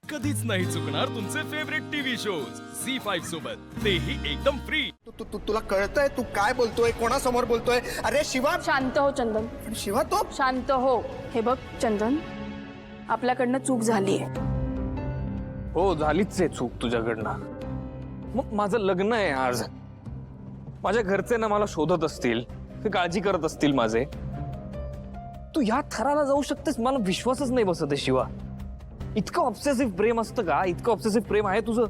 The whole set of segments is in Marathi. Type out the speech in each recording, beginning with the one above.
कधीच नाही चुकणार तुमचे फेवरेट टीव्ही शोज झी5 सोबत, तेही एकदम फ्री। तुला कळतंय तू काय बोलतोय, कोणासमोर बोलतोय? अरे शिवा, शांत हो चंदन, शिवा तो शांत हो। हे बघ चंदन, आपल्याकडनं चूक झालीये। हो, झालीच आहे चूक तुझ्याकडनं। मग माझं लग्न आहे आज, माझ्या घरचे ना मला शोधत असतील, ते काळजी करत असतील माझे। तू या थराला जाऊ शकतेस, मला विश्वासच नाही बसत आहे शिवा। इतकं ऑब्सेसिव्ह प्रेम असतं का? इतकं ऑब्सेसिव्ह प्रेम आहे तुझं?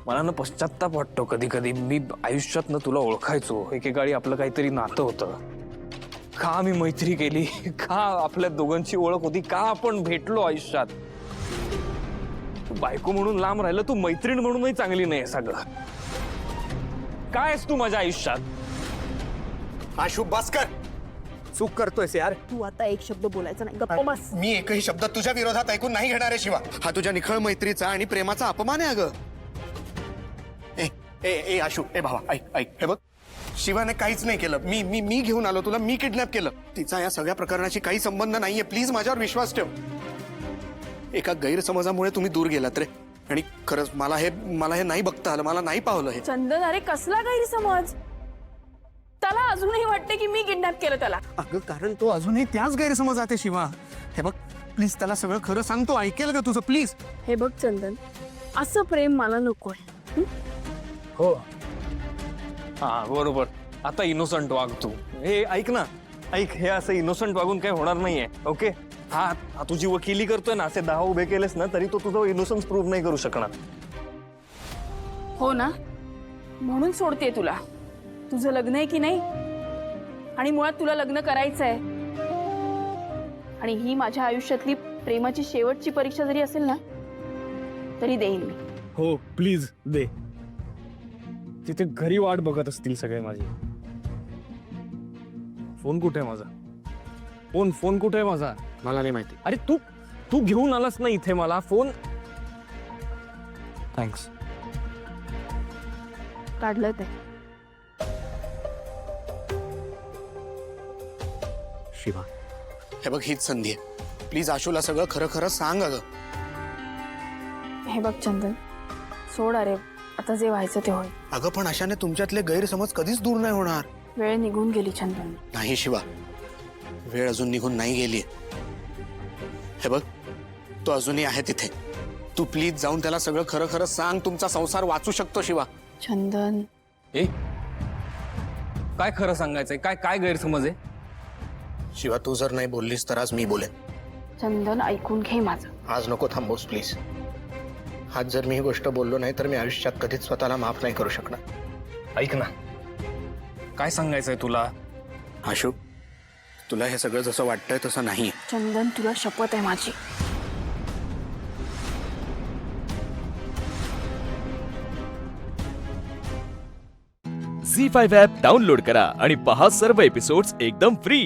मला ना पश्चात्ताप वाटतो कधी कधी। मी आयुष्यात ना तुला ओळखायचो, एकेकाळी आपलं काहीतरी नातं होतं। का मी मैत्री केली? का आपल्या दोघांची ओळख होती? का आपण भेटलो आयुष्यात? तू बायको म्हणून लांब राहिलं, तू मैत्रीण म्हणूनही चांगली नाही सगळं। काय आहेस तू माझ्या आयुष्यात? आशु बस कर, चूक करतोयस यार। तू आता एक शब्द बोलायचा नाही, गप्प बस। मी एकही शब्द तुझ्या विरोधात ऐकून नाही घेणार आहे शिवा। हा तुझ्या निखळ मैत्रीचा आणि प्रेमाचा अपमान आहे अगं। ए ए ए आशु, ए भावा, ऐक ऐक, हे बघ, शिवाने काहीच नाही केलं। मी घेऊन आलो तुला, मी किडनॅप केलं। तिचा या सगळ्या प्रकरणाशी काही संबंध नाहीये, प्लीज माझ्यावर विश्वास ठेव। एका गैरसमजामुळे तुम्ही दूर गेलात रे, आणि खरंच मला हे नाही बघता आलं, मला नाही पावलं हे। चंदन, अरे कसला गैरसमज? त्याला अजूनही वाटते की मी किडनॅप केलं त्याला। अगं कारण तो अजूनही त्याच गैरसमजात आहे शिवा। हे बघ प्लीज, त्याला सगळं खरं सांगतो, ऐकेल का तुझं प्लीज? हे बघ चंदन, असं प्रेम मला नकोय। हो, हा बरोबर। आता इनोसंट वाग तू। हे ऐक ना, ऐक, हे असं इनोसंट वागून काही होणार नाहीये, ओके? हा तुझी वकिली करतोय ना, असे 10 उभे केलेस ना तरी तो तुझं इनोसन्स प्रूव्ह नाही करू शकणार। हो ना, म्हणून सोडते तुला। तुझं लग्न आहे की नाही, आणि मुळात तुला लग्न करायचंय, आणि ही माझ्या आयुष्यातली प्रेमाची शेवटची परीक्षा जरी असेल ना, तरी देईन मी। हो प्लीज दे। तिथे घरी वाट बघत असतील सगळे माझी। फोन कुठे आहे माझा? फोन कुठे आहे माझा? मला नाही माहिती। अरे तू घेऊन आलास ना इथे मला फोन? थँक्स। काढलं ते। शिवा, हे बघ, हीच संधी आहे, प्लीज आशूला सगळं खरं खरं सांग अगं। हे बघ चंदन, सोड, अरे आता जे व्हायचं ते होईल। अगं पण अशाने तुमच्यातले गैरसमज कधीच दूर नाही होणार। वेळ निघून गेली चंदन। नाही शिवा, वेळ अजून निघून नाही गेली। हे बघ, तो अजूनही आहे तिथे। तू प्लीज जाऊन त्याला सगळं खरं खरं सांग, तुमचा संसार वाचू शकतो शिवा। चंदन, ए, काय खरं सांगायचंय? काय गैरसमज आहे? शिवा, तू जर नाही बोललीस तर आज मी बोलेन। चंदन ऐकून घे माझं। आज नको थांबवस प्लीज। आज जर मी ही गोष्ट बोललो नाही तर मी आयुष्यात कधीच स्वतःला माफ नाही करू शकणार। ऐक ना, काय सांगायचंय तुला? आशू, तुला हे सगळं जसं वाटतंय तसं नाही। चंदन, तुला शपथ आहे माझी। झी5 ॲप डाउनलोड करा आणि पहा सर्व एपिसोड्स एकदम फ्री।